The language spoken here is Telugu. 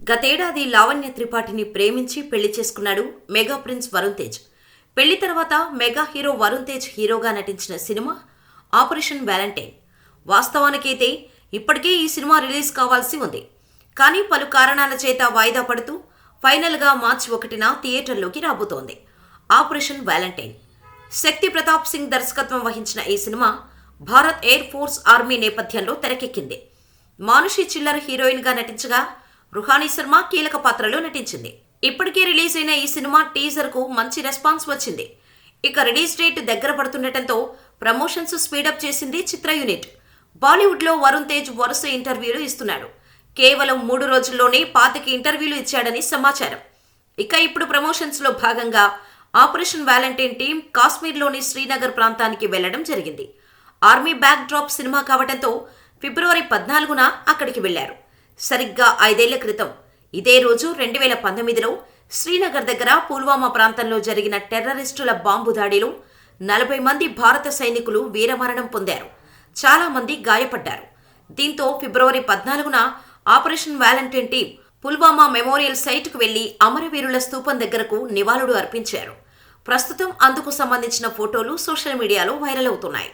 గతేడాది లావణ్య త్రిపాఠిని ప్రేమించి పెళ్లి చేసుకున్నాడు మెగా ప్రిన్స్ వరుణ్ తేజ్. పెళ్లి తర్వాత మెగా హీరో వరుణ్ తేజ్ హీరోగా నటించిన సినిమా ఆపరేషన్ వ్యాలంటైన్. వాస్తవానికైతే ఇప్పటికే ఈ సినిమా రిలీజ్ కావాల్సి ఉంది. కానీ పలు కారణాల చేత వాయిదా పడుతూ ఫైనల్గా మార్చి 1న థియేటర్లోకి రాబోతోంది. Operation Valentine. శక్తి ప్రతాప్ సింగ్ దర్శకత్వం వహించిన ఈ cinema Bharat air force army నేపథ్యంలో తెరకెక్కింది. మానుషి చిల్లర్ హీరోయిన్గా నటించగా రుహానీ శర్మ కీలక పాత్రలో నటించింది. ఇప్పటికే రిలీజ్ అయిన ఈ సినిమా టీజర్కు మంచి రెస్పాన్స్ వచ్చింది. ఇక రిలీజ్ డేట్ దగ్గర పడుతుండటంతో ప్రమోషన్స్ స్పీడప్ చేసింది చిత్ర యూనిట్. బాలీవుడ్లో వరుణ్ తేజ్ వరుస ఇంటర్వ్యూలు ఇస్తున్నాడు. కేవలం 3 రోజుల్లోనే 25 ఇంటర్వ్యూలు ఇచ్చాడని సమాచారం. ఇక ఇప్పుడు ప్రమోషన్స్లో భాగంగా ఆపరేషన్ వ్యాలంటైన్ టీం కాశ్మీర్లోని శ్రీనగర్ ప్రాంతానికి వెళ్లడం జరిగింది. ఆర్మీ బ్యాక్ డ్రాప్ సినిమా కావడంతో ఫిబ్రవరి 14న అక్కడికి వెళ్లారు. సరిగ్గా 5 ఏళ్ల క్రితం ఇదే రోజు 2019లో శ్రీనగర్ దగ్గర పుల్వామా ప్రాంతంలో జరిగిన టెర్రరిస్టుల బాంబు దాడిలో 40 మంది భారత సైనికులు వీరమరణం పొందారు. చాలా మంది గాయపడ్డారు. దీంతో ఫిబ్రవరి 14న Operation Valentine team Pulwama memorial సైట్కు వెళ్లి అమరవీరుల స్తూపం దగ్గరకు నివాళులు అర్పించారు. ప్రస్తుతం అందుకు సంబంధించిన ఫోటోలు సోషల్ మీడియాలో వైరల్ అవుతున్నాయి.